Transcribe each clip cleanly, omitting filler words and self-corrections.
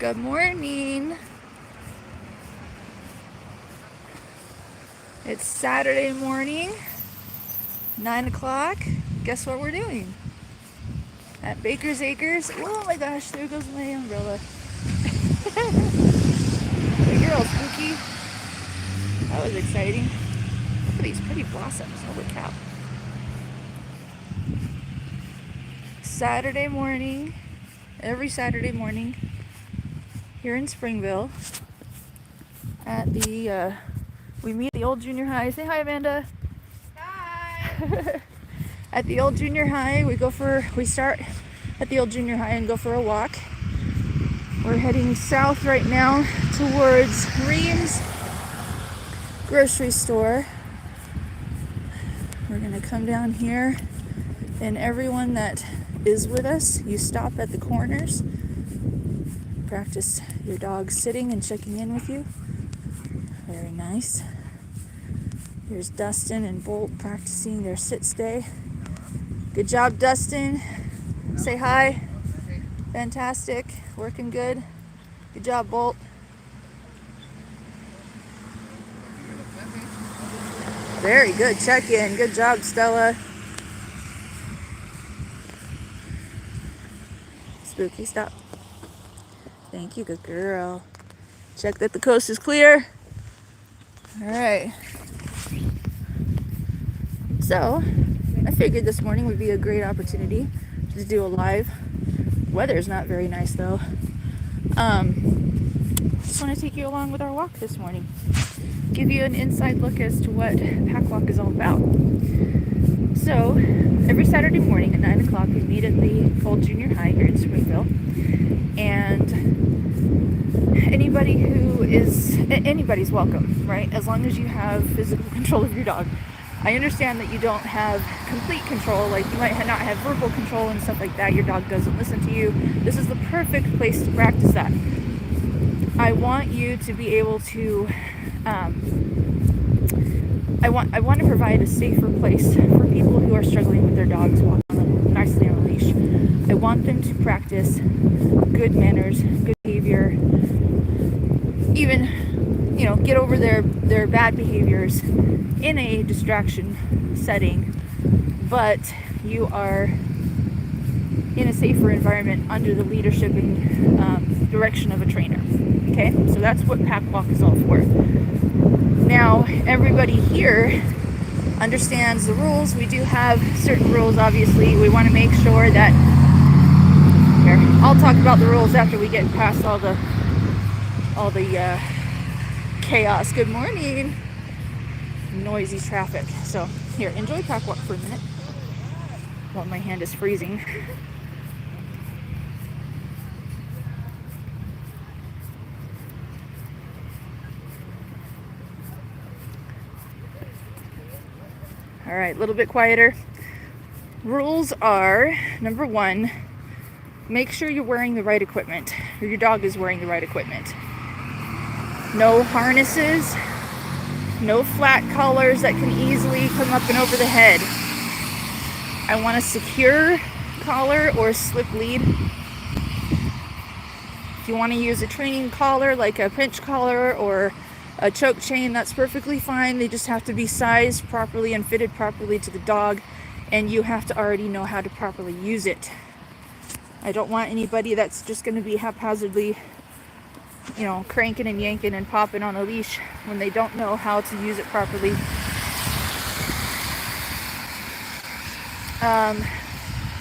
Good morning. It's Saturday morning, 9 o'clock. Guess what we're doing? At Baker's Acres. Oh my gosh, there goes my umbrella. You're all spooky. That was exciting. Look at these pretty blossoms. Holy cow. Saturday morning, every Saturday morning here in Springville at the, we meet at the old junior high. Say hi, Amanda. Hi. At the old junior high, we start at the old junior high and go for a walk. We're heading south right now towards Ream's grocery store. We're gonna come down here, and everyone that is with us, you stop at the corners, practice your dog sitting and checking in with you. Very nice. Here's Dustin and Bolt practicing their sit stay. Good job, Dustin. Say hi. Fantastic. Working good. Good job, Bolt. Very good check-in. Good job, Stella. Spooky, stop. Thank you, good girl. Check that the coast is clear. All right. So, I figured this morning would be a great opportunity to do a live. Weather's not very nice though. Just want to take you along with our walk this morning. Give you an inside look as to what Pack Walk is all about. So, every Saturday morning at 9 o'clock we meet at the old junior high here in Springville. And anybody's welcome, right? As long as you have physical control of your dog. I understand that you don't have complete control, like you might not have verbal control and stuff like that. Your dog doesn't listen to you. This is the perfect place to practice that. I want you to be able to, I want to provide a safer place for people who are struggling with their dogs walking nicely on a leash. I want them to practice good manners, good behavior, even, get over their bad behaviors in a distraction setting, but you are in a safer environment under the leadership and direction of a trainer. Okay, so that's what Pack Walk is all for. Now, everybody here understands the rules. We do have certain rules, obviously. We want to make sure that, here, I'll talk about the rules after we get past all the chaos. Good morning. Noisy traffic. So here, enjoy Pack Walk for a minute while my hand is freezing. All right, a little bit quieter. Rules are, number one, make sure you're wearing the right equipment, or your dog is wearing the right equipment. No harnesses, no flat collars that can easily come up and over the head. I want a secure collar or slip lead. If you want to use a training collar like a pinch collar or a choke chain, that's perfectly fine. They just have to be sized properly and fitted properly to the dog, and you have to already know how to properly use it. I don't want anybody that's just going to be haphazardly cranking and yanking and popping on a leash when they don't know how to use it properly.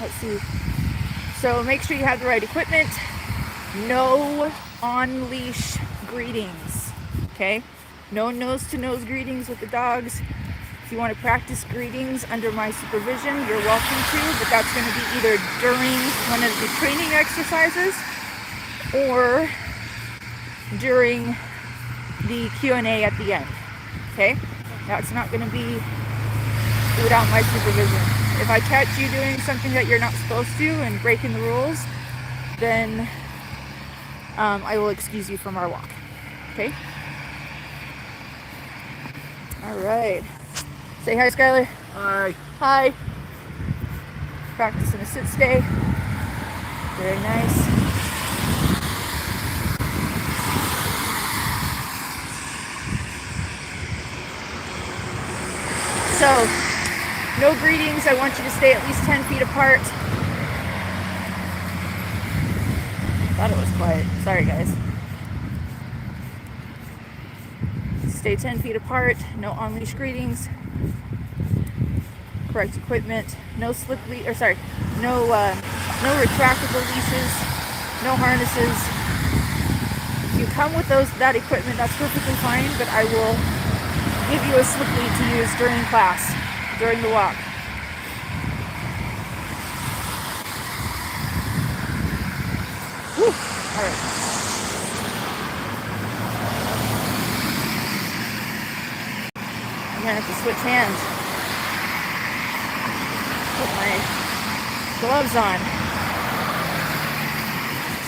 Let's see. So make sure you have the right equipment. No on-leash greetings, okay? No nose-to-nose greetings with the dogs. If you want to practice greetings under my supervision, you're welcome to, but that's going to be either during one of the training exercises or during the Q&A at the end, okay? That's not going to be without my supervision. If I catch you doing something that you're not supposed to and breaking the rules, then I will excuse you from our walk, okay? All right. Say hi, Skylar. Hi. Hi. Practicing a sit stay. Very nice. No greetings. I want you to stay at least 10 feet apart. Thought it was quiet. Sorry, guys. Stay 10 feet apart. No on-leash greetings. Correct equipment. No slip leash, or sorry, no retractable leashes. No harnesses. If you come with that equipment, that's perfectly fine. But I will give you a slip lead to use during class, during the walk. Whew. All right. I'm gonna have to switch hands. Put my gloves on.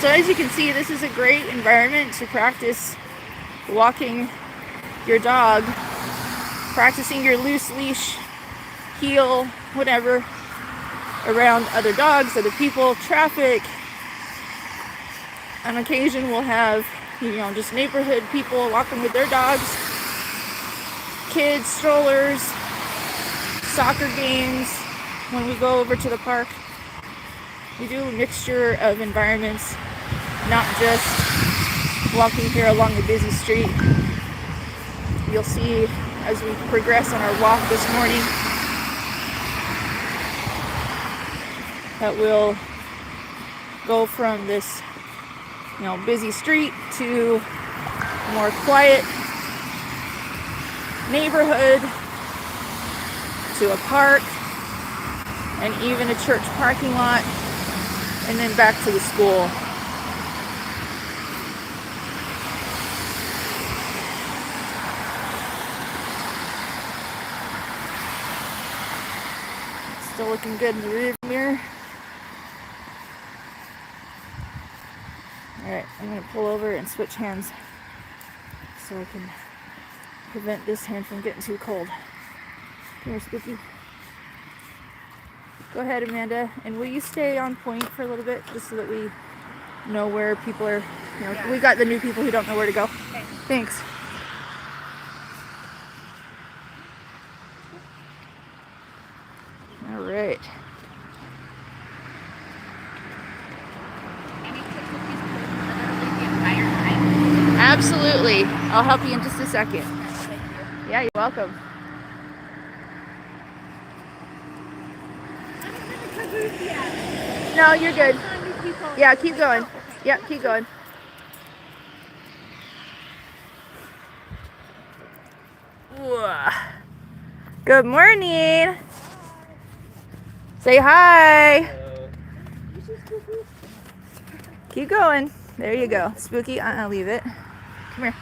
So as you can see, this is a great environment to practice walking your dog, practicing your loose leash, heel, whatever, around other dogs, other people, traffic. On occasion, we'll have, just neighborhood people walking with their dogs, kids, strollers, soccer games. When we go over to the park, we do a mixture of environments, not just walking here along a busy street. You'll see as we progress on our walk this morning that we'll go from this busy street to more quiet neighborhood, to a park, and even a church parking lot, and then back to the school. Still looking good in the rear mirror. Alright, I'm going to pull over and switch hands so I can prevent this hand from getting too cold. Come here, Spooky. Go ahead, Amanda. And will you stay on point for a little bit just so that we know where people are, we got the new people who don't know where to go. Okay. Thanks. All right. Absolutely. I'll help you in just a second. Yeah, you're welcome. No, you're good. Yeah, keep going. Yeah, keep going. Good morning. Say hi. Keep going. There you go. Spooky, leave it. Come here.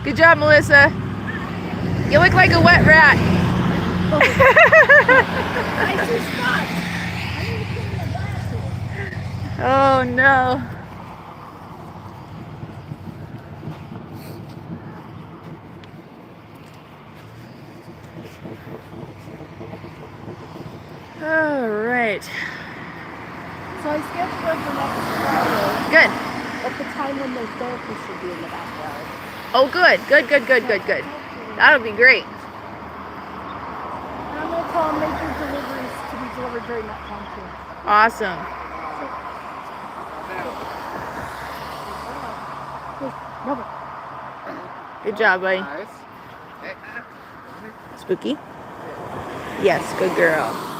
Good job, Melissa. You look like a wet rat. Oh no. All right. So I scheduled for next Friday. Good. At the time when the therapist should be in the backyard. Oh, good. Good. That'll be great. And I'm going to call and make your deliveries to be delivered during that time too. Awesome. Good job, buddy. Spooky? Yes, good girl.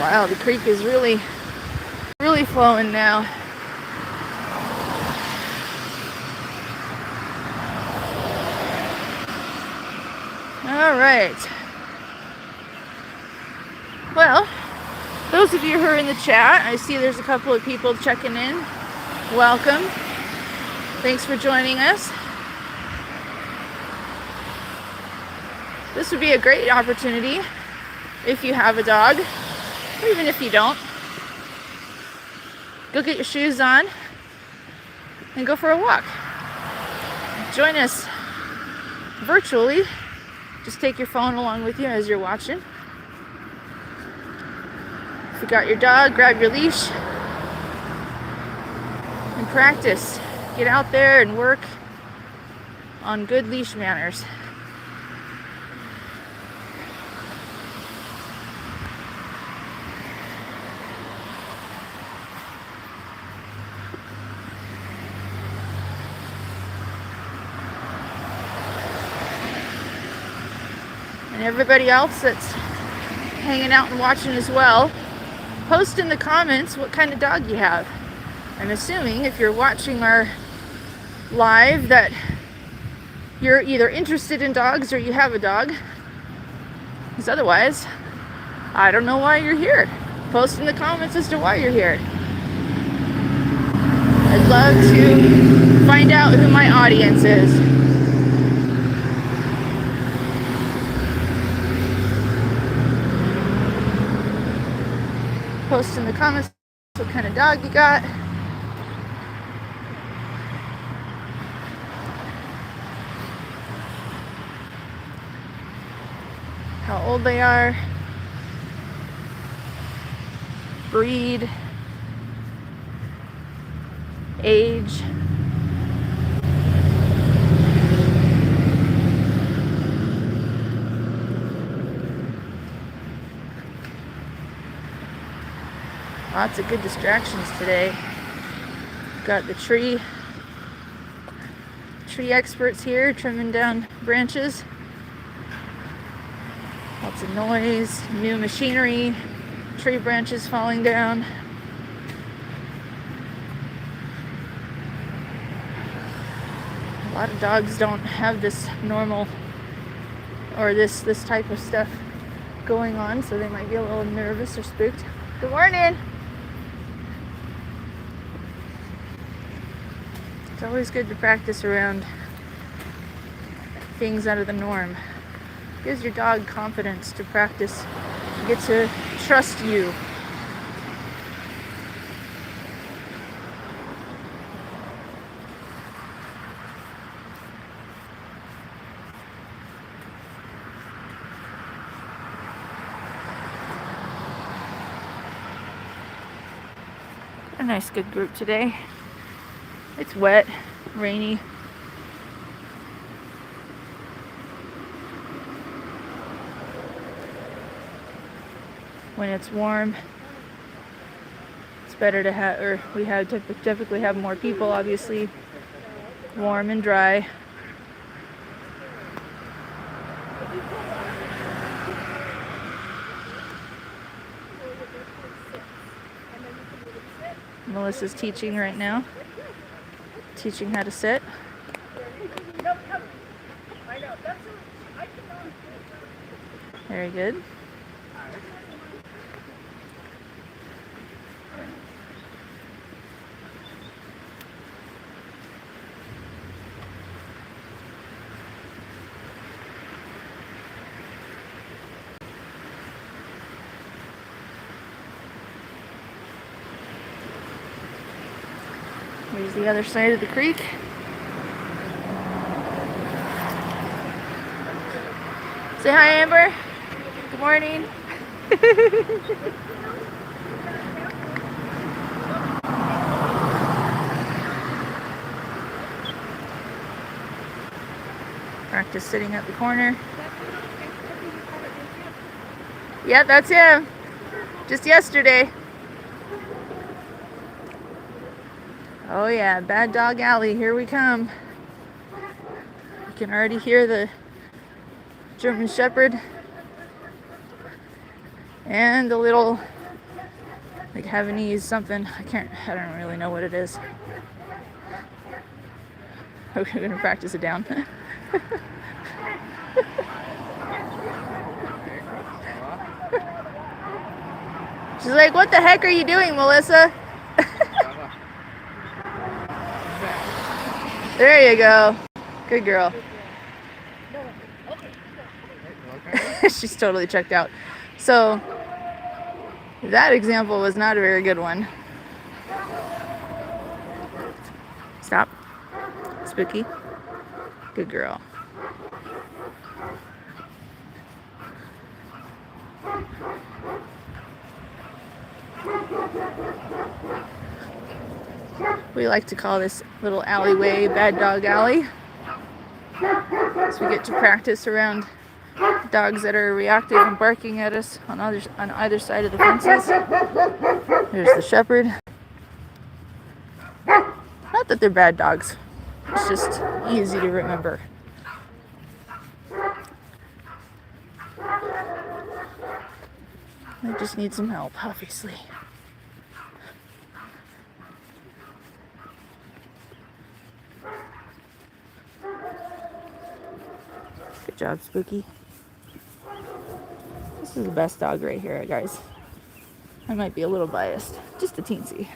Wow, the creek is really flowing now. All right. Well, those of you who are in the chat, I see there's a couple of people checking in. Welcome. Thanks for joining us. This would be a great opportunity if you have a dog, or even if you don't. Go get your shoes on and go for a walk. Join us virtually. Just take your phone along with you as you're watching. If you got your dog, grab your leash and practice. Get out there and work on good leash manners. And everybody else that's hanging out and watching as well, post in the comments what kind of dog you have. I'm assuming if you're watching our live that you're either interested in dogs or you have a dog. Because otherwise, I don't know why you're here. Post in the comments as to why you're here. I'd love to find out who my audience is. Post in the comments what kind of dog you got. How old they are. Breed. Age. Lots of good distractions today. Got the tree experts here trimming down branches. Lots of noise, new machinery, tree branches falling down. A lot of dogs don't have this normal or this type of stuff going on, so they might be a little nervous or spooked. Good morning. It's always good to practice around things out of the norm. It gives your dog confidence to practice, get to trust you. A nice good group today. It's wet, rainy. When it's warm, it's better to have, or we have typically have more people, obviously. Warm and dry. Melissa's teaching right now. Teaching how to sit. Very good. Here's the other side of the creek. Say hi, Amber. Good morning. Practice sitting at the corner. Yeah, that's him. Just yesterday. Oh yeah, Bad Dog Alley, here we come. You can already hear the German Shepherd and the little like Havanese something. I don't really know what it is. We're gonna practice it down. She's like, what the heck are you doing, Melissa? There you go. Good girl. She's totally checked out. So that example was not a very good one. Stop. Spooky. Good girl. We like to call this little alleyway Bad Dog Alley. So we get to practice around dogs that are reactive and barking at us on either side of the fences. There's the shepherd. Not that they're bad dogs. It's just easy to remember. They just need some help, obviously. Good job, Spooky. This is the best dog right here, guys. I might be a little biased, just a teensy.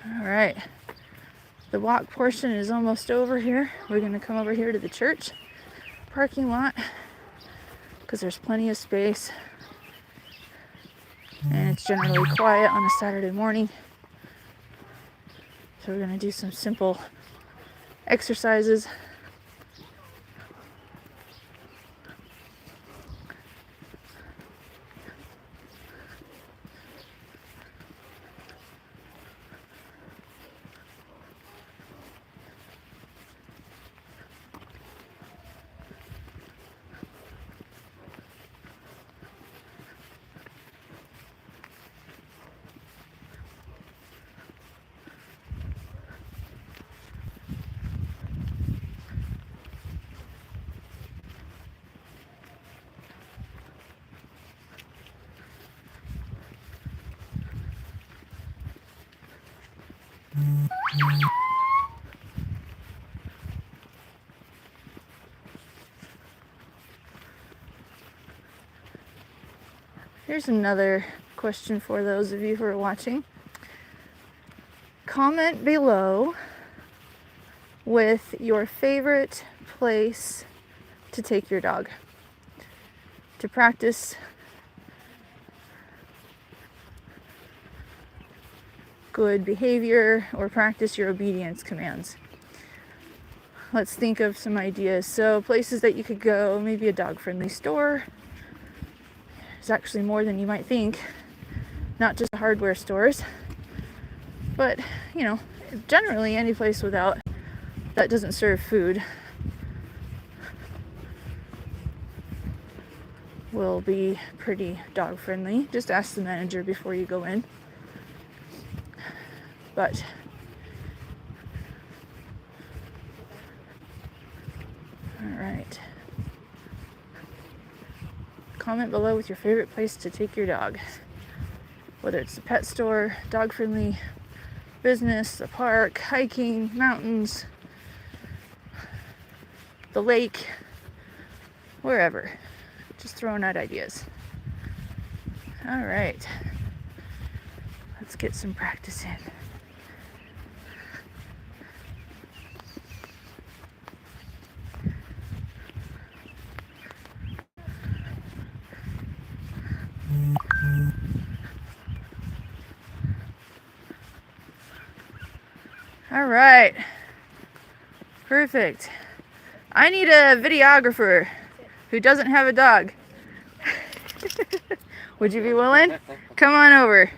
All right, the walk portion is almost over here. We're gonna come over here to the church parking lot because there's plenty of space and it's generally quiet on a Saturday morning. So we're gonna do some simple exercises. Here's another question for those of you who are watching. Comment below with your favorite place to take your dog to practice good behavior or practice your obedience commands. Let's think of some ideas. So places that you could go, maybe a dog-friendly store. There's actually more than you might think, not just hardware stores, but you know, generally any place that doesn't serve food will be pretty dog friendly. Just ask the manager before you go in. But all right. Comment below with your favorite place to take your dog. Whether it's a pet store, dog-friendly business, a park, hiking, mountains, the lake, wherever. Just throwing out ideas. All right. Let's get some practice in. All right, perfect. I need a videographer who doesn't have a dog. Would you be willing? Come on over.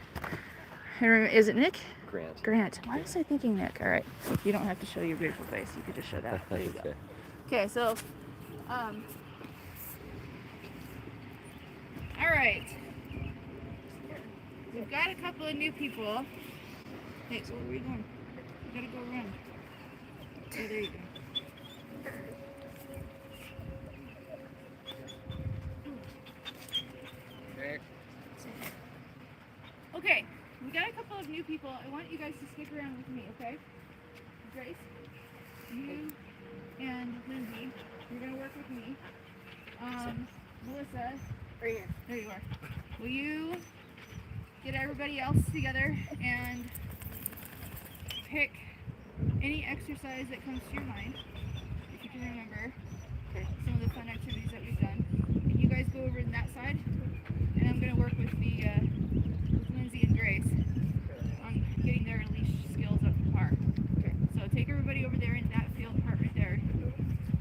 Is it Nick? Grant. Why was I thinking Nick? All right, you don't have to show your beautiful face. You could just show that. There you go. Okay, so, all right. We've got a couple of new people. Hey, so where are we going? gotta go around. Oh, there you go. Okay, we got a couple of new people. I want you guys to stick around with me, okay? Grace, you and Lindsay, you're gonna work with me. Melissa, Right here. there you are. Will you get everybody else together and pick any exercise that comes to your mind, if you can remember some of the fun activities that we've done. And you guys go over in that side, and I'm going to work with with Lindsay and Grace on getting their leash skills up to par. Okay. So take everybody over there in that field part right there,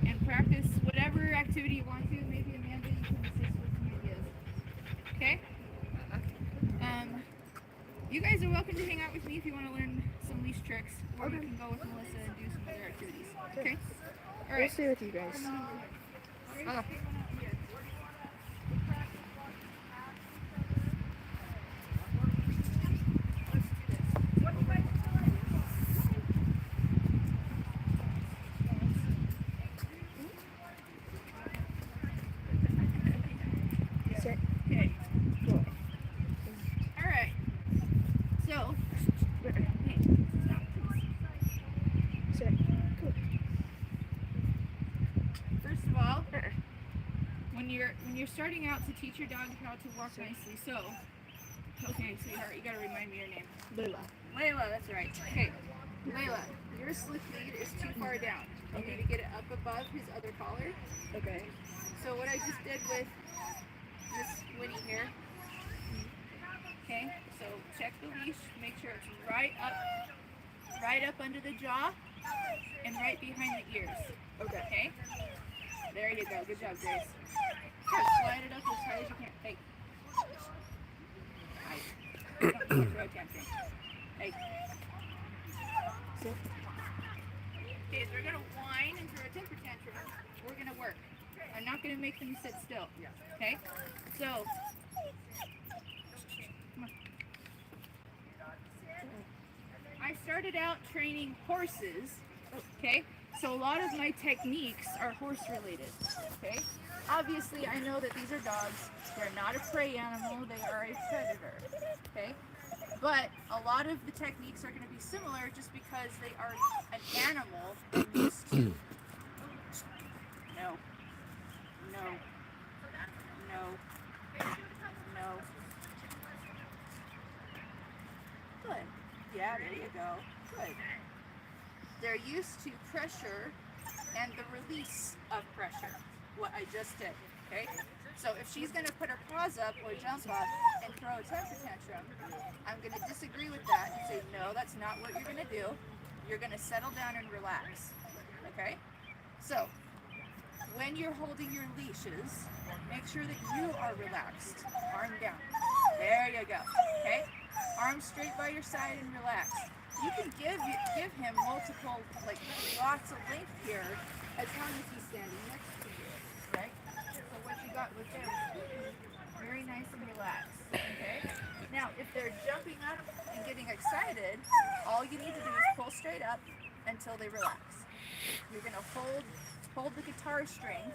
and practice whatever activity you want to. Maybe Amanda, you can assist with some ideas. Okay? You guys are welcome to hang out with me if you want to learn some leash tricks, or you can go with Melissa and do some other activities. Okay? All right. We'll stay with you guys. Sit. Okay. Go. All right. So, Sit. Go. first of all, when you're starting out to teach your dog how to walk nicely, so okay, sweetheart, you gotta remind me your name. Layla, that's right. Okay, Layla, your slip lead is too far down. You need to get it up above his other collar. Okay. So what I just did with Miss Winnie here. Okay, so check the leash, make sure it's right up under the jaw and right behind the ears. Okay? There you go. Good job, Grace. Just slide it up as high as you can. Hey. Hi. Don't need to throw a tantrum. Hey. Sit. Okay, so they're gonna whine and throw a temper tantrum. We're gonna work. I'm not gonna make them sit still. Okay? So come on. I started out training horses. Okay? So a lot of my techniques are horse related. Okay? Obviously I know that these are dogs. They're not a prey animal, they are a predator. Okay? But a lot of the techniques are going to be similar just because they are an animal used to. No. No. No. No. Good. Yeah, there you go. Good. They're used to pressure and the release of pressure. What I just did. Okay? So if she's going to put her paws up or jump up and throw a temper tantrum, I'm going to disagree with that and say, no, that's not what you're going to do. You're going to settle down and relax. Okay? So when you're holding your leashes, make sure that you are relaxed. Arm down. There you go. Okay? Arms straight by your side and relax. You can give him multiple, like lots of length here as long as he's standing next to you. Right? So what you got with them is very nice and relaxed. Okay? Now, if they're jumping up and getting excited, all you need to do is pull straight up until they relax. You're going to hold the guitar string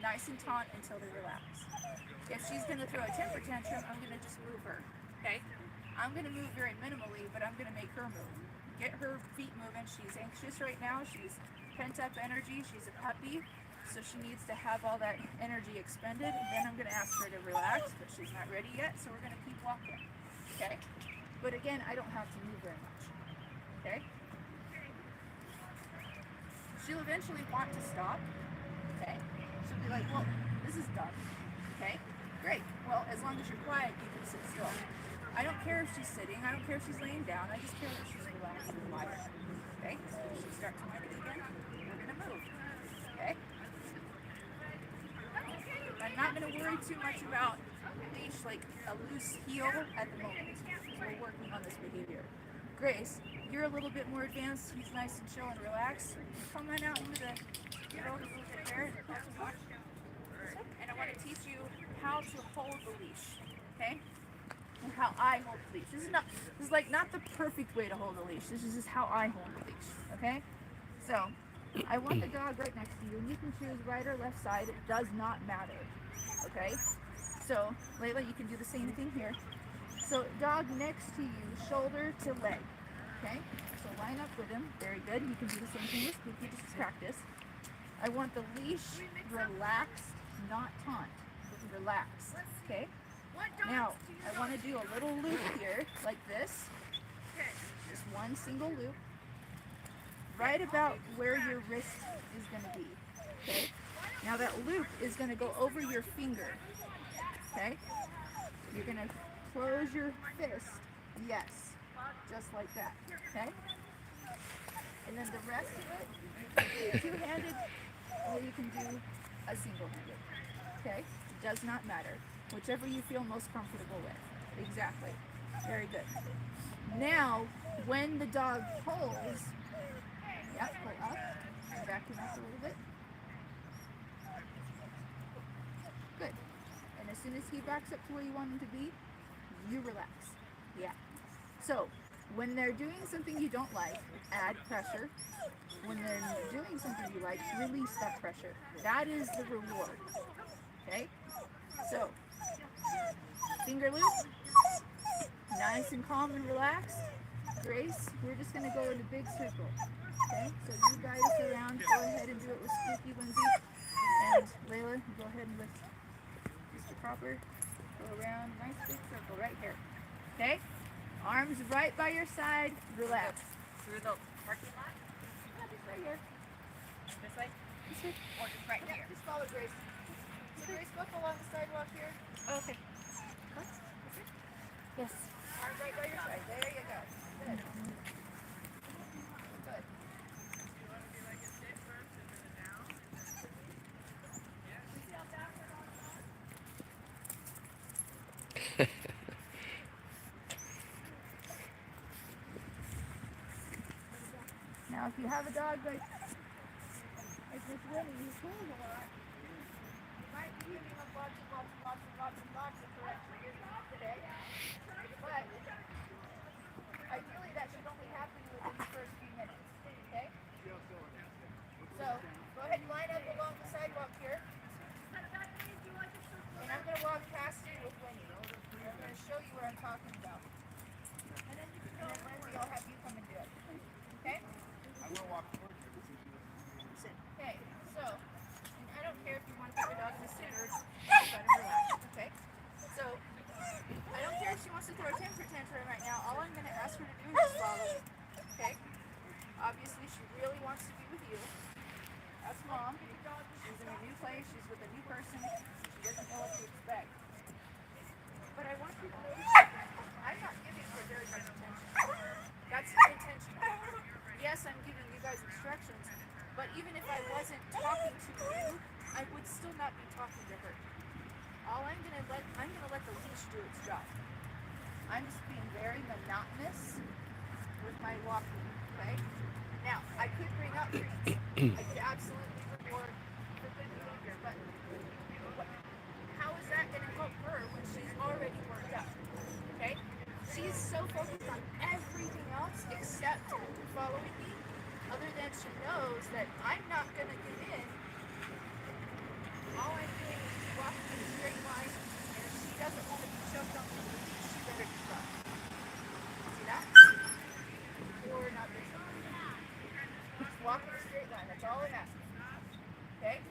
nice and taut until they relax. If she's going to throw a temper tantrum, I'm going to just move her. Okay? I'm going to move very minimally, but I'm going to make her move. Get her feet moving. She's anxious right now. She's pent up energy. She's a puppy. So she needs to have all that energy expended. Then I'm going to ask her to relax, but she's not ready yet, so we're going to keep walking. Okay? But again, I don't have to move very much. Okay? She'll eventually want to stop. Okay? She'll be like, well, this is done. Okay? Great. Well, as long as you're quiet, you can sit still. I don't care if she's sitting. I don't care if she's laying down. I just care that she's relaxed and quiet. Okay? So if she starts whining again, we're going to move. Okay? I'm not going to worry too much about leash, like a loose heel at the moment. So we're working on this behavior. Grace, you're a little bit more advanced. He's nice and chill and relaxed. Come on out into the road a little bit there. And I want to teach you how to hold the leash. Okay? how I hold the leash. This is like not the perfect way to hold a leash. This is just how I hold the leash. Okay? So I want the dog right next to you, and you can choose right or left side. It does not matter. Okay? So Layla, you can do the same thing here. So dog next to you, shoulder to leg. Okay? So line up with him. Very good. You can do the same thing with Spooky, just as practice. I want the leash relaxed, not taut. Relax. Okay? Now, I want to do a little loop here, like this. Just one single loop. Right about where your wrist is going to be. Okay? Now that loop is going to go over your finger. Okay? You're going to close your fist. Yes. Just like that. Okay? And then the rest of it, two-handed, or you can do a single-handed. Okay? It does not matter. Whichever you feel most comfortable with. Exactly. Very good. Now, when the dog pulls, pull up, and back him up a little bit. Good. And as soon as he backs up to where you want him to be, you relax. Yeah. So, when they're doing something you don't like, add pressure. When they're doing something you like, release that pressure. That is the reward. Okay? So, finger loop, nice and calm and relaxed. Grace, we're just going to go in a big circle. Okay? So you guide us around. Go ahead and do it with Spooky, Lindsay. And Layla, go ahead and with Mr. Proper. Go around, nice big circle right here. Okay? Arms right by your side. Relax. Through the parking lot? Yeah, just right here. This way? This way. Or just right here? Just follow Grace. So Grace, walk along the sidewalk here. Okay. Huh? Yes. Arms right by your side. There you go. Good. Good. Now, if you have a dog like this Winnie, who's pulling a lot, you might be giving him lots of correction today. But ideally, that should only happen within the first few minutes. Okay? So, go ahead and line up along the sidewalk here. And I'm going to walk past you with Winnie. I'm going to show you what I'm talking about. And then Lindsay, I'll have you come and do it. Okay? I will walk towards you. Okay, so, and I don't care if you want to put your dog in a sit or just let him relax, okay? So, I don't care if she wants to throw a temper tantrum right now. All I'm going to ask her to do is just follow me, okay? Obviously, she really wants to be with you. That's Mom. She's in a new place. She's with a new person. She doesn't know what to expect. But I want you to know I'm not giving her very much attention. That's intentional. Yes, I'm giving you guys instructions, but even if I wasn't talking to you, I would still not be talking to her. I'm gonna let the leash do its job. I'm just being very monotonous with my walking, okay? Now, I could bring up treats. I could absolutely reward for good behavior, but how is that gonna help her when she's already worked up? Okay? She's so focused on everything else except following me, other than she knows that I'm not going to give in. All I'm doing is walking in a straight line, and if she doesn't want to be shoved on the leash, she better be tough. See that? Or not this one. Just walk in a straight line, that's all I'm asking. Okay?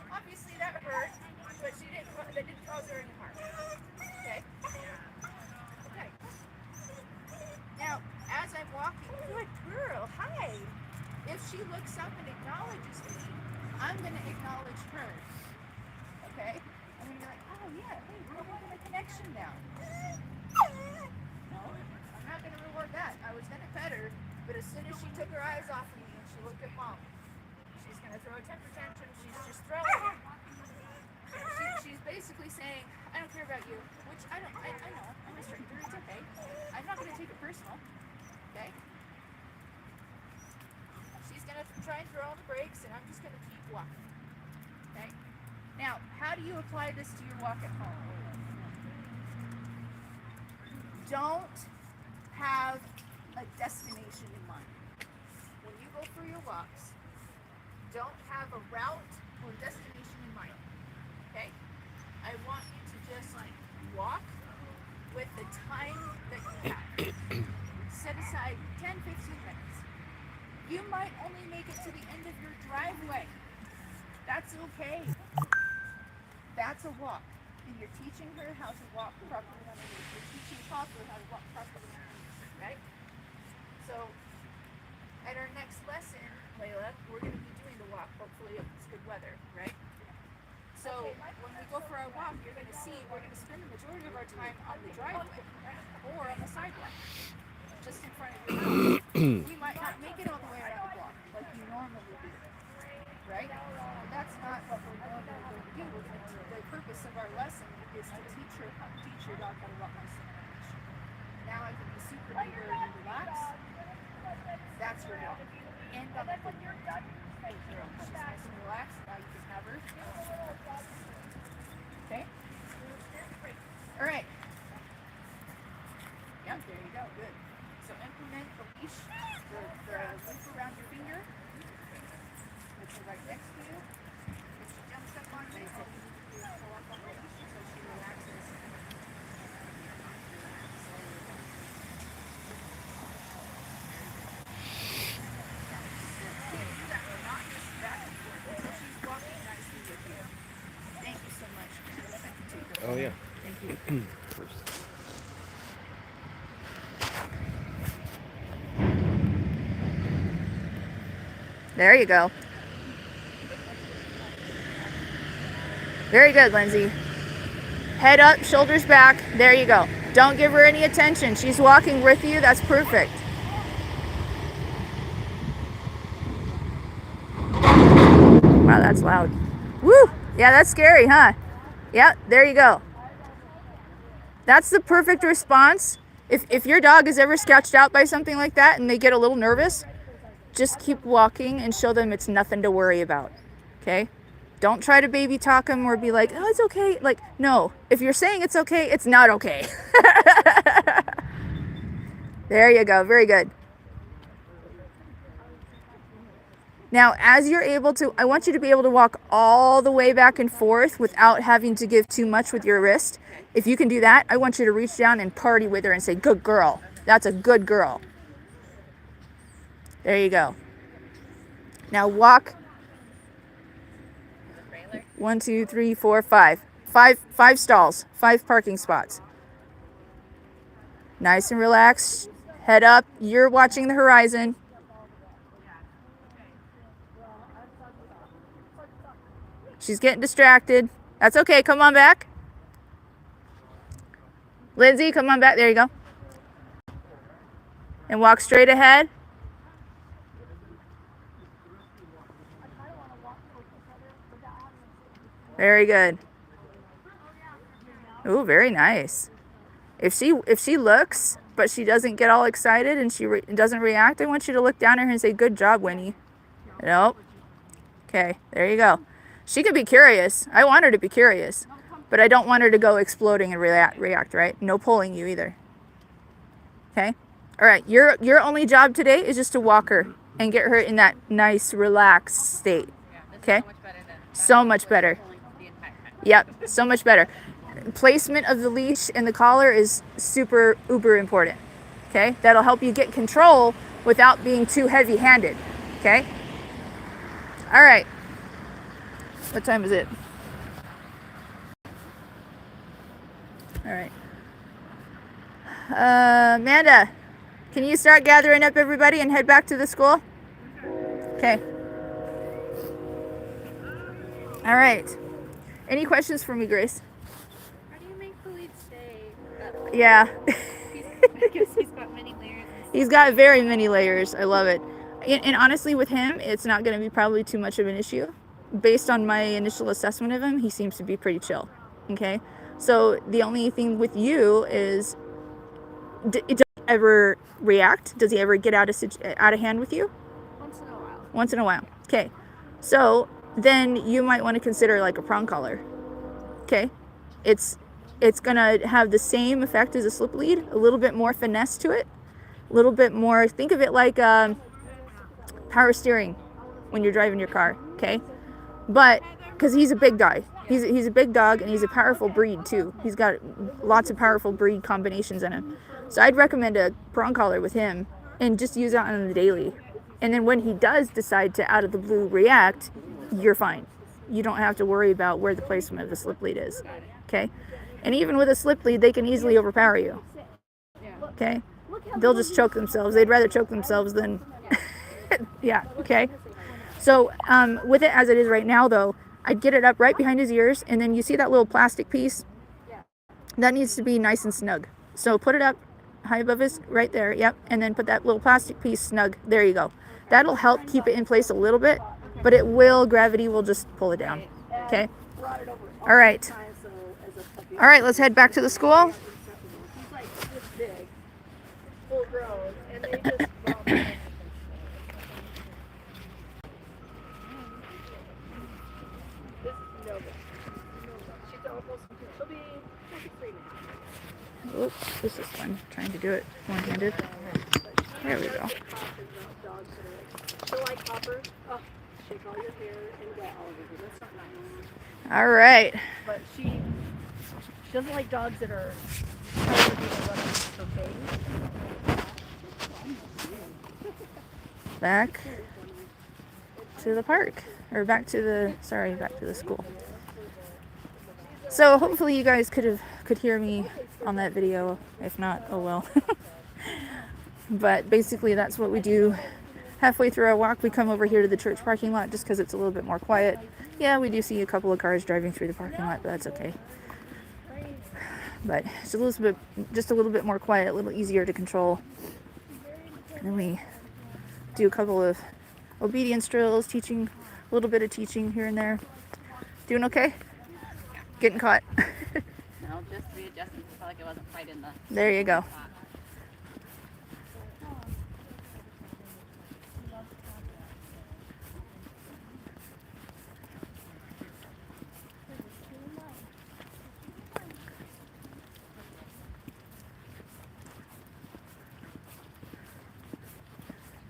Obviously that hurt, but that didn't cause her any harm. Okay? Okay. Now, as I'm walking, good girl, hi. If she looks up and acknowledges me, I'm going to acknowledge her. Okay? I'm going to be like, oh yeah, hey, we're having a connection now. No, I'm not going to reward that. I was going to pet her, but as soon as she took her eyes off of me and she looked at Mom, she's going to throw a temper tantrum. She's just throwing it. She's basically saying, I don't care about you, which I know, I'm a stranger, it's okay. I'm not going to take it personal, okay? She's going to try and throw on the brakes, and I'm just going to keep walking, okay? Now, how do you apply this to your walk at home? don't have a destination in mind. When you go for your walks, don't have a route or destination in mind. Okay? I want you to just like walk with the time that you have. Set aside 10, 15 minutes. You might only make it to the end of your driveway. That's okay. That's a walk. And you're teaching her how to walk properly on a leash. You're teaching Papa how to walk properly on a leash, right? So, at our next lesson, Layla, we're going to be doing the walk, hopefully if it's good weather, right? So, when we go for our walk, you're going to see we're going to spend the majority of our time on the driveway or on the sidewalk, just in front of your house. We might not make it all the way around the block like you normally do, right? But that's not what we're normally going to do. The purpose of our lesson is to teach your dog how to walk on a leash. Now I can be super duper and relax. That's your walk. And on the good note. She's nice and relaxed. Now you can have her. Okay? All right. Yep, there you go. Good. So implement the leash, the loop around your finger, which is right next to you. If she jumps up on you, all you need to do is pull up on the leash so she relaxes. Do that monotonous back and forth until she's walking nicely with you. Thank you so much. I can take her. Oh, yeah. Thank you. There you go. Very good, Lindsay. Head up, shoulders back. There you go. Don't give her any attention. She's walking with you. That's perfect. Wow, that's loud. Woo! Yeah, that's scary, huh? Yeah, there you go. That's the perfect response. If your dog is ever sketched out by something like that and they get a little nervous, just keep walking and show them it's nothing to worry about. Okay? Don't try to baby talk them or be like, oh, it's okay. Like, no. If you're saying it's okay, it's not okay. There you go. Very good. Now, as you're able to, I want you to be able to walk all the way back and forth without having to give too much with your wrist. If you can do that, I want you to reach down and party with her and say, good girl. That's a good girl. There you go. Now walk. 1, 2, 3, 4, 5. Five stalls. 5 parking spots. Nice and relaxed. Head up. You're watching the horizon. She's getting distracted. That's okay. Come on back. Lindsay, come on back. There you go. And walk straight ahead. Very good. Ooh, very nice. If she looks, but she doesn't get all excited and she doesn't react, I want you to look down at her and say, good job, Winnie. Nope. Okay, there you go. She could be curious. I want her to be curious, but I don't want her to go exploding and react, right? No pulling you either. Okay? All right, your only job today is just to walk her and get her in that nice, relaxed state. Okay? So much better. Yep, so much better. Placement of the leash and the collar is super, uber important. Okay? That'll help you get control without being too heavy-handed. Okay? All right. What time is it? All right. Amanda, can you start gathering up everybody and head back to the school? Okay. All right. Any questions for me, Grace? How do you make the lead stay? Yeah. He's got many layers. He's got very many layers. I love it. And honestly, with him, it's not going to be probably too much of an issue. Based on my initial assessment of him, he seems to be pretty chill. Okay? So the only thing with you is, does he ever react? Does he ever get out of hand with you? Once in a while. Once in a while. Okay. So then you might want to consider like a prong collar. Okay? It's it's gonna have the same effect as a slip lead, a little bit more finesse to it, a little bit more, think of it like power steering when you're driving your car, okay? But because he's a big guy, he's a big dog, and he's a powerful breed too. He's got lots of powerful breed combinations in him. So I'd recommend a prong collar with him and just use it on the daily. And then when he does decide to out of the blue react, you're fine. You don't have to worry about where the placement of the slip lead is, okay? And even with a slip lead, they can easily overpower you, okay? They'll just choke themselves. They'd rather choke themselves than, yeah, okay? So with it as it is right now, though, I'd get it up right behind his ears, and then you see that little plastic piece? That needs to be nice and snug. So put it up high above his, right there, yep, and then put that little plastic piece snug. There you go. That'll help keep it in place a little bit, but gravity will just pull it down, okay? All right. All right, let's head back to the school. He's like this big, full grown, and they just brought him. This is Nebo. She's almost, she'll be 3 now. Oops, this is fun, trying to do it one-handed. There we go. She'll like hoppers. Oh, shake all your hair and wet all over you. That's not nice. All right. But she doesn't like dogs that are trying to do the running so big. Back to the park, or back to the school. So hopefully you guys could hear me on that video. If not, oh well. But basically that's what we do. Halfway through our walk, we come over here to the church parking lot just because it's a little bit more quiet. Yeah, we do see a couple of cars driving through the parking lot, but that's okay. But it's just a little bit more quiet, a little easier to control. And then we do a couple of obedience drills, teaching, a little bit of teaching here and there. Doing okay? Getting caught? No, just readjusting. I felt like it wasn't quite in the. There you go.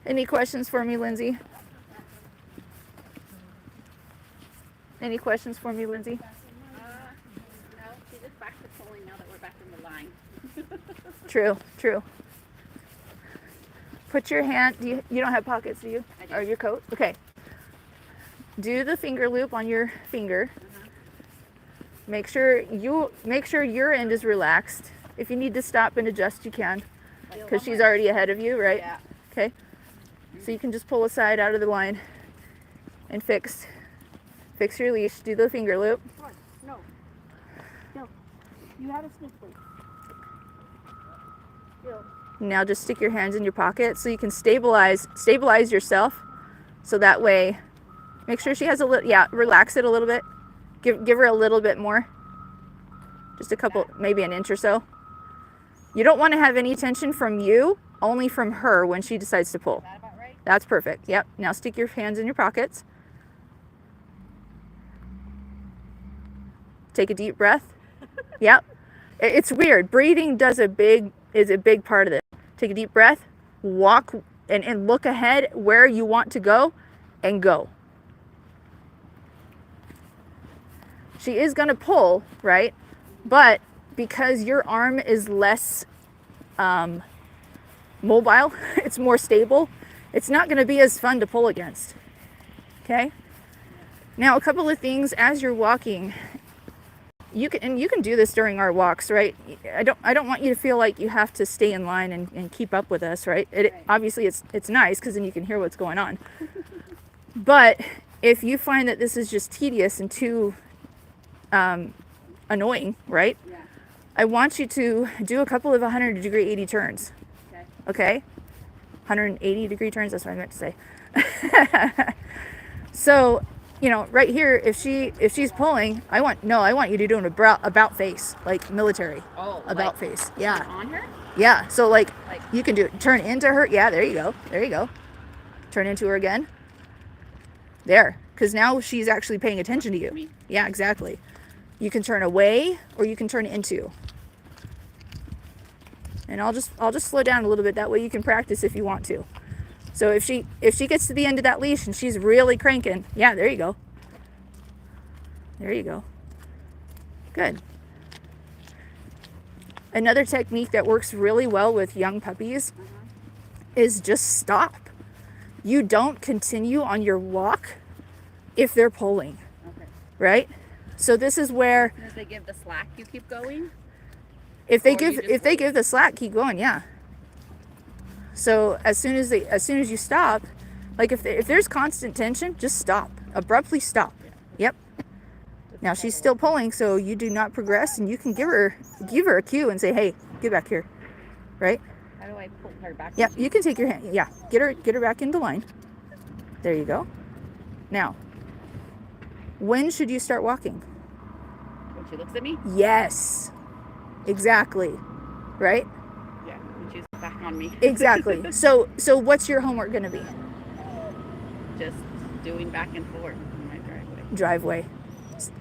Any questions for me, Lindsay? Any questions for me, Lindsay? No, she's just back to pulling now that we're back in the line. True. Put your hand, you don't have pockets, do you? I do. Or your coat? Okay. Do the finger loop on your finger. Make sure your end is relaxed. If you need to stop and adjust, you can, because she's already ahead of you, right? Yeah. Okay. So you can just pull aside out of the line and fix your leash. Do the finger loop. No. You have a snip lead. Now just stick your hands in your pocket so you can stabilize yourself. So that way, make sure she has a little, relax it a little bit. Give her a little bit more. Just a couple, maybe an inch or so. You don't want to have any tension from you, only from her when she decides to pull. Is that about right? That's perfect. Yep. Now stick your hands in your pockets. Take a deep breath. Yep. It's weird. Breathing is a big part of this. Take a deep breath, walk and look ahead where you want to go, and go. She is going to pull, right? But because your arm is less mobile, it's more stable, it's not going to be as fun to pull against. Okay? Now, a couple of things as you're walking. You can do this during our walks, right? I don't want you to feel like you have to stay in line and keep up with us, right? Obviously it's nice because then you can hear what's going on. But if you find that this is just tedious and too annoying, right? Yeah. I want you to do a couple of 100-degree 80 turns. Okay? 180-degree turns, that's what I meant to say. So, right here, if she's pulling, I want you to do an about face, like military. Oh, about face. Yeah. On her? Yeah. So like you can do it. Turn into her. Yeah, there you go. Turn into her again. There. Because now she's actually paying attention to you. Yeah, exactly. You can turn away or you can turn into. And I'll just slow down a little bit. That way you can practice if you want to. So if she gets to the end of that leash and she's really cranking, yeah, there you go. There you go. Good. Another technique that works really well with young puppies is just stop. You don't continue on your walk if they're pulling. Okay. Right? So this is where As they give the slack, you keep going? if they Or you just give wait? the slack, keep going, yeah. So as soon as you stop, like if there's constant tension, just stop. Abruptly stop. Yep. Now she's still pulling, so you do not progress, and you can give her a cue and say, "Hey, get back here." Right? How do I pull her back? Yep, you can take your hand. Yeah, get her back into line. There you go. Now, when should you start walking? When she looks at me? Yes. Exactly. Right? Yeah, when she's back on me. Exactly. So what's your homework going to be? Just doing back and forth in my driveway. Driveway.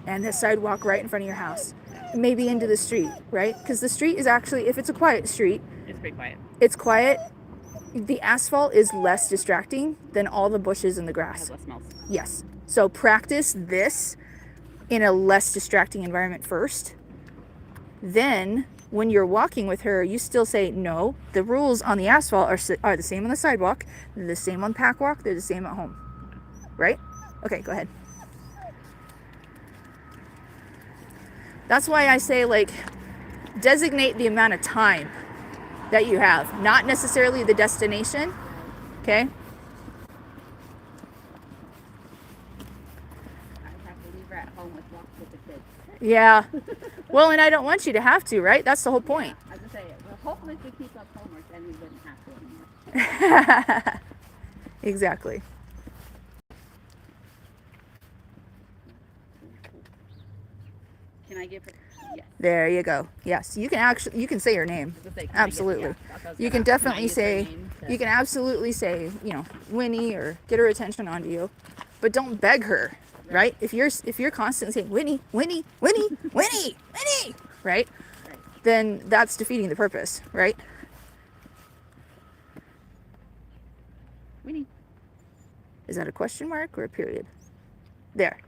And the sidewalk right in front of your house. Maybe into the street, right? Because the street is actually, if it's a quiet street, It's pretty quiet. it's quiet. The asphalt is less distracting than all the bushes and the It grass. has less smells. Yes. So practice this in a less distracting environment first. Then, when you're walking with her, you still say, no, the rules on the asphalt are the same on the sidewalk, they're the same on pack walk, they're the same at home. Right? Okay, go ahead. That's why I say, like, designate the amount of time that you have, not necessarily the destination. Okay? I have to leave her at home with walks with the kids. Yeah. Well, and I don't want you to have to, right? That's the whole point. I was gonna say, well, hopefully if we keep up homework, then we wouldn't have to anymore. Exactly. Can I give her? Yes. There you go. Yes, you can say your name. I was gonna say, can I give- Absolutely. yeah, that's what I was You gonna can ask. Can I definitely use her say, name to- you can absolutely say, Winnie, or get her attention onto you, but don't beg her, right? If you're constantly saying Winnie, Winnie, Winnie, Winnie, Winnie, right? Right. Then that's defeating the purpose, right? Winnie. Is that a question mark or a period? There.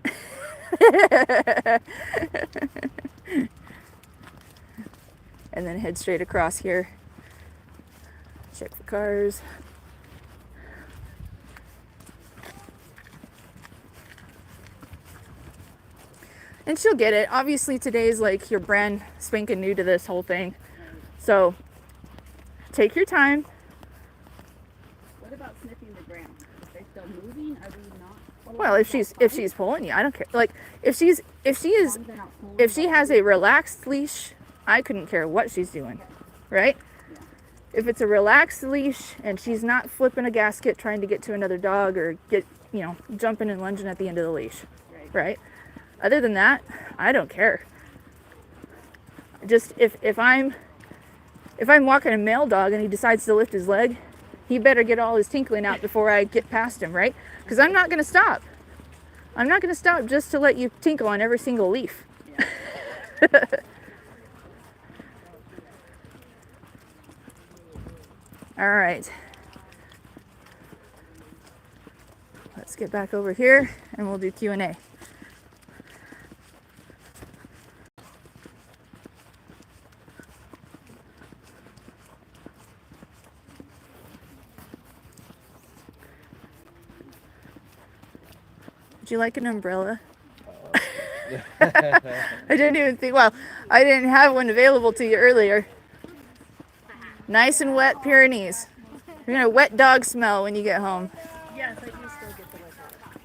And then head straight across here. Check for cars. And she'll get it. Obviously today's like you're brand spanking new to this whole thing. So take your time. What about sniffing the ground? Are they still moving? Are they not? Well, if she's pulling you, I don't care. Like if she has a relaxed leash, I couldn't care what she's doing, right? If it's a relaxed leash and she's not flipping a gasket trying to get to another dog or get, jumping and lunging at the end of the leash, right? Other than that, I don't care. Just if I'm walking a male dog and he decides to lift his leg, he better get all his tinkling out before I get past him, right? Because I'm not going to stop. I'm not going to stop just to let you tinkle on every single leaf. Yeah. All right. Let's get back over here and we'll do Q&A. Would you like an umbrella? I didn't even think, I didn't have one available to you earlier. Nice and wet Pyrenees. You're gonna wet dog smell when you get home. Yes, I do still get the wet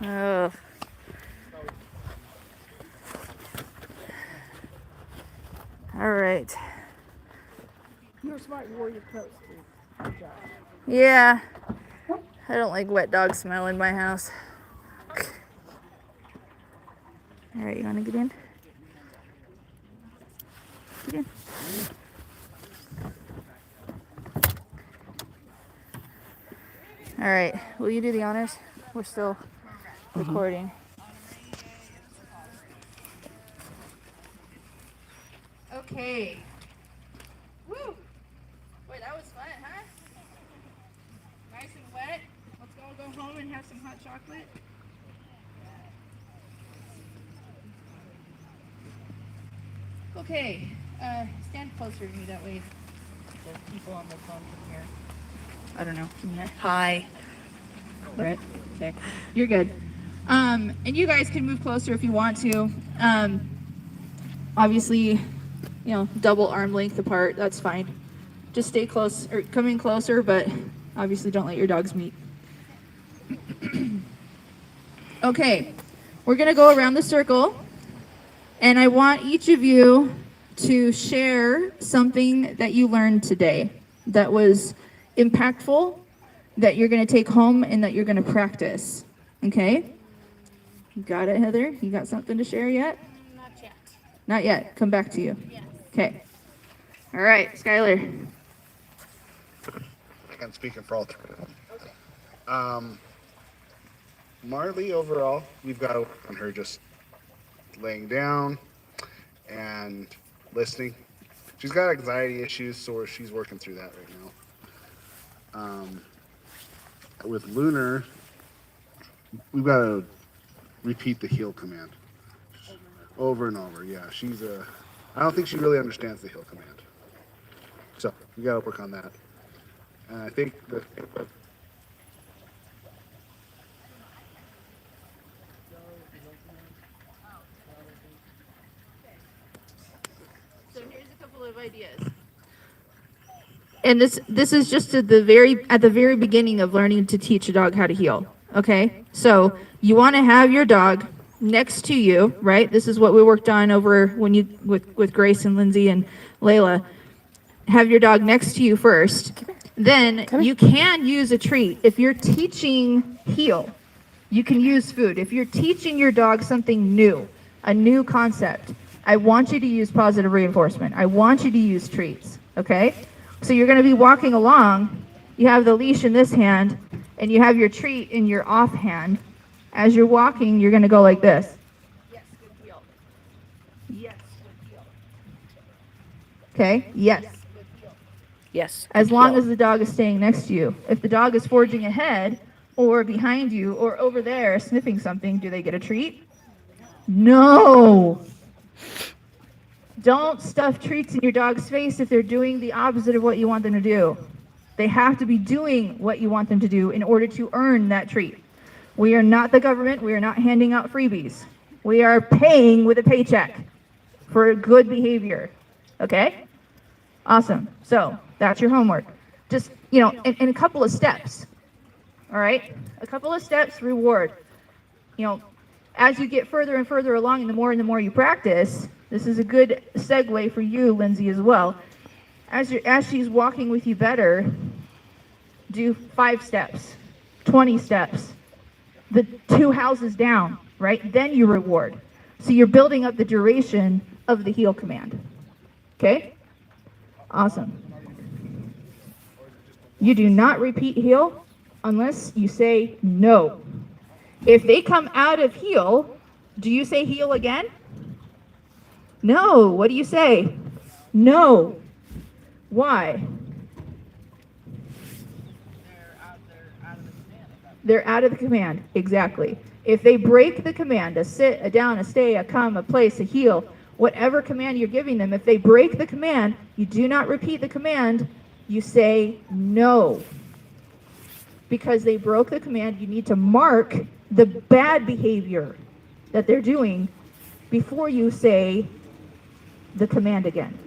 dog. Oh. All right. You're smart. You wore your coat. Good job. Yeah. I don't like wet dog smell in my house. All right, you want to get in? Get in. All right, will you do the honors? We're still recording. Okay. Woo! Boy, that was fun, huh? Nice and wet. Let's all go home and have some hot chocolate. Okay, stand closer to me, that way the people on the phone can hear. I don't know. Can you hear? Hi. Brett? Okay. You're good. And you guys can move closer if you want to. Obviously, double arm length apart, that's fine. Just stay close, or come in closer, but obviously don't let your dogs meet. Okay, we're gonna go around the circle, and I want each of you to share something that you learned today that was impactful, that you're gonna take home and that you're gonna practice, okay? You got it, Heather? You got something to share yet? Not yet. Not yet, come back to you. Yes. Okay. All right, Skylar. I'm speaking for all three. Marley, overall, we've got to work on her just laying down and listening. She's got anxiety issues, so she's working through that right now. With Lunar, we've got to repeat the heel command over and over. Yeah, I don't think she really understands the heel command. So we got to work on that. And I think So here's a couple of ideas. And this is just at the very beginning of learning to teach a dog how to heel. Okay? So you want to have your dog next to you, right? This is what we worked on over with Grace and Lindsay and Layla. Have your dog next to you first. Then you can use a treat. If you're teaching heel, you can use food. If you're teaching your dog something new, a new concept, I want you to use positive reinforcement. I want you to use treats, okay? So you're going to be walking along. You have the leash in this hand, and you have your treat in your off hand. As you're walking, you're going to go like this. Yes, good heel. Yes, good heel. Okay, yes. Yes. As long as the dog is staying next to you. If the dog is forging ahead or behind you or over there sniffing something, do they get a treat? No. Don't stuff treats in your dog's face if they're doing the opposite of what you want them to do. They have to be doing what you want them to do in order to earn that treat. We are not the government. We are not handing out freebies. We are paying with a paycheck for good behavior. Okay? Awesome. So that's your homework. Just, in a couple of steps. All right? A couple of steps, reward. As you get further and further along and the more you practice, this is a good segue for you, Lindsay, as well. As she's walking with you better, do 5 steps, 20 steps, the 2 houses down, right? Then you reward. So you're building up the duration of the heel command. Okay? Awesome. You do not repeat heel unless you say no. If they come out of heel, do you say heel again? No. What do you say? No. Why? They're out of the command. Exactly. If they break the command, a sit, a down, a stay, a come, a place, a heel, whatever command you're giving them, if they break the command, you do not repeat the command, you say no. Because they broke the command, you need to mark the bad behavior that they're doing before you say the command again.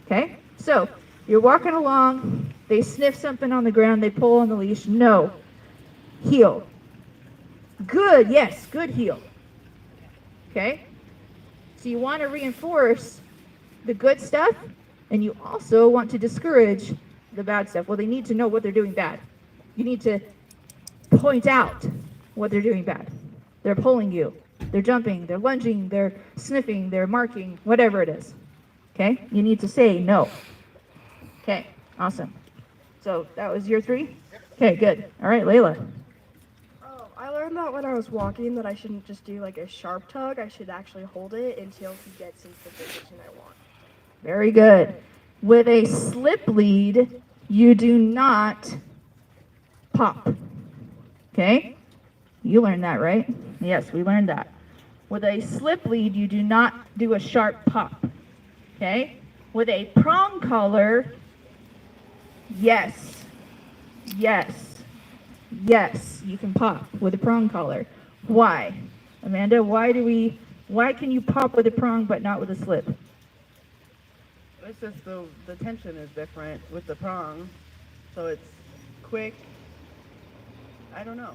Okay? So, you're walking along, they sniff something on the ground, they pull on the leash, no. Heel. Good, yes, good heel. Okay? So you want to reinforce the good stuff, and you also want to discourage the bad stuff. Well, they need to know what they're doing bad. You need to point out what they're doing bad. They're pulling you. They're jumping. They're lunging. They're sniffing. They're marking. Whatever it is. Okay? You need to say no. Okay. Awesome. So that was your 3? Okay, good. All right, Layla. Oh, I learned that when I was walking that I shouldn't just do like a sharp tug. I should actually hold it until he gets into the position I want. Very good. With a slip lead, you do not pop. Okay? You learned that, right? Yes, we learned that. With a slip lead, you do not do a sharp pop. Okay? With a prong collar, yes, yes, yes, you can pop with a prong collar. Why? Amanda, why can you pop with a prong but not with a slip? It's just the tension is different with the prong, so it's quick. I don't know.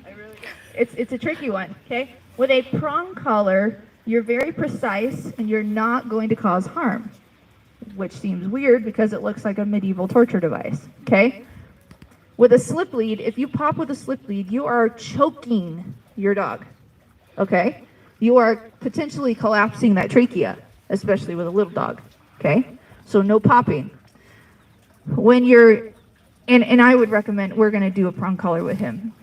I really don't. It's a tricky one, okay? With a prong collar, you're very precise and you're not going to cause harm, which seems weird because it looks like a medieval torture device, okay? With a slip lead, if you pop with a slip lead, you are choking your dog, okay? You are potentially collapsing that trachea, especially with a little dog, okay? So no popping. When you're, and I would recommend, we're gonna do a prong collar with him.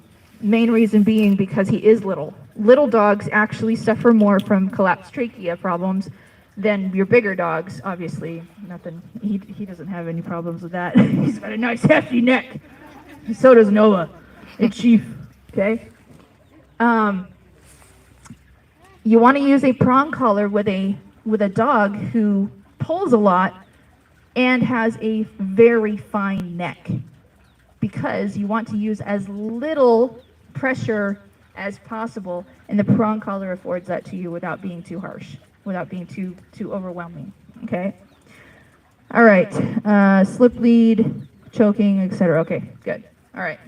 Main reason being because he is little. Little dogs actually suffer more from collapsed trachea problems than your bigger dogs, obviously. Nothing, he doesn't have any problems with that. He's got a nice hefty neck. So does Noah and Chief, okay? You want to use a prong collar with a dog who pulls a lot and has a very fine neck, because you want to use as little pressure as possible, and the prong collar affords that to you without being too harsh, without being too overwhelming, okay? All right, slip lead, choking, etc. Okay, good. All right.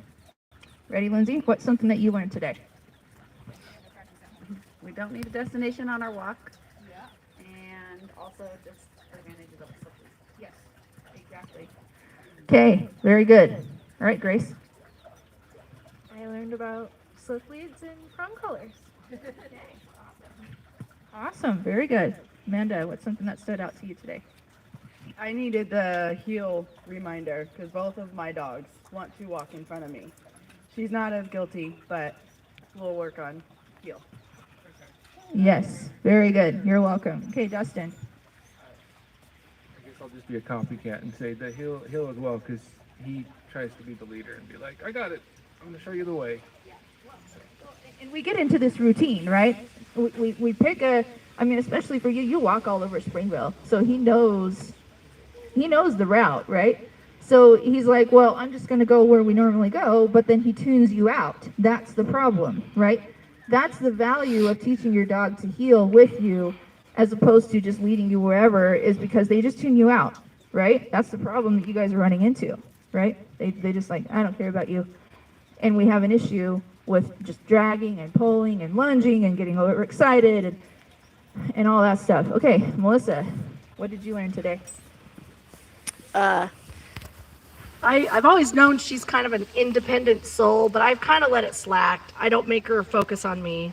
Ready, Lindsay? What's something that you learned today? We don't need a destination on our walk. Yeah. And also just advantages of slippers. Yes, exactly. Okay, very good. All right, Grace. I learned about slip leads and prong collars. Awesome, very good. Amanda, what's something that stood out to you today? I needed the heel reminder because both of my dogs want to walk in front of me. She's not as guilty, but we'll work on heel. Yes, very good. You're welcome. Okay, Dustin. I guess I'll just be a copycat and say that he'll as well, because he tries to be the leader and be like, I got it. I'm going to show you the way. And we get into this routine, right? We pick especially for you, you walk all over Springville, so he knows the route, right? So he's like, well, I'm just going to go where we normally go, but then he tunes you out. That's the problem, right? That's the value of teaching your dog to heel with you, as opposed to just leading you wherever, is because they just tune you out, right? That's the problem that you guys are running into, right? They just like, I don't care about you. And we have an issue with just dragging and pulling and lunging and getting overexcited and all that stuff. Okay, Melissa, what did you learn today? I've always known she's kind of an independent soul, but I've kind of let it slack. I don't make her focus on me.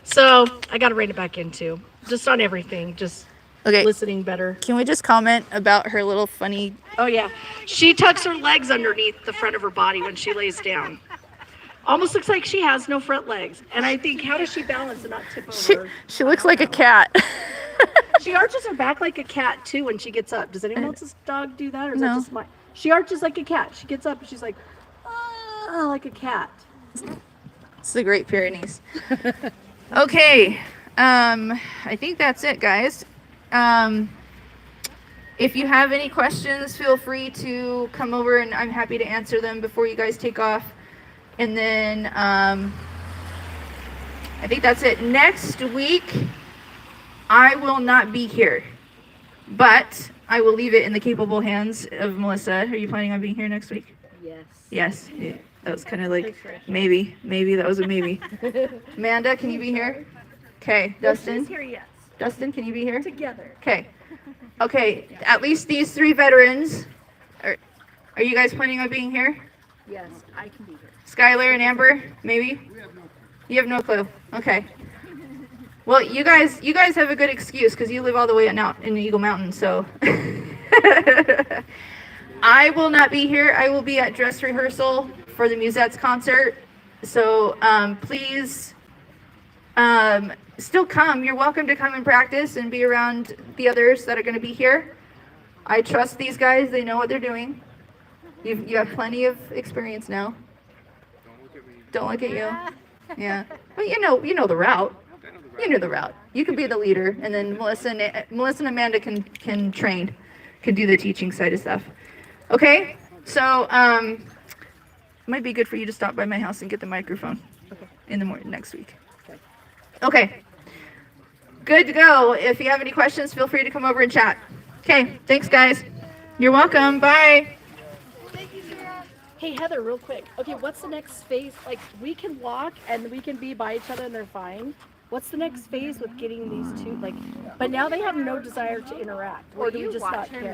So I got to rein it back in too. Just on everything, just listening better. Can we just comment about her little funny... Oh yeah, she tucks her legs underneath the front of her body when she lays down. Almost looks like she has no front legs. And I think, how does she balance and not tip over? She looks like a cat. She arches her back like a cat too when she gets up. Does anyone else's dog do that, or is No. that just mine? She arches like a cat. She gets up and she's like, like a cat. It's the Great Pyrenees. Okay, I think that's it, guys. If you have any questions, feel free to come over and I'm happy to answer them before you guys take off. And then I think that's it. Next week, I will not be here, but I will leave it in the capable hands of Melissa. Are you planning on being here next week? Yes. Yes. Yeah. That was kind of like maybe. That was a maybe. Amanda, can you be here? Okay. Dustin? She's here, yes. Dustin, can you be here? Together. Okay. Okay. At least these three veterans. Are you guys planning on being here? Yes, I can be here. Skylar and Amber, maybe? You have no clue. Okay. Well, you guys have a good excuse because you live all the way out in Eagle Mountain, so. I will not be here. I will be at dress rehearsal for the Musettes concert. So please still come. You're welcome to come and practice and be around the others that are going to be here. I trust these guys. They know what they're doing. You have plenty of experience now. Don't look at you. Yeah. But you know the route. You know the route. You can be the leader, and then Melissa and Amanda can train, can do the teaching side of stuff. Okay? So, it might be good for you to stop by my house and get the microphone in the morning next week. Okay. Good to go. If you have any questions, feel free to come over and chat. Okay. Thanks, guys. You're welcome. Bye. Hey Heather, real quick. Okay, what's the next phase? Like, we can walk and we can be by each other and they're fine. What's the next phase with getting these two? Like, but now they have no desire to interact, or do we just not care?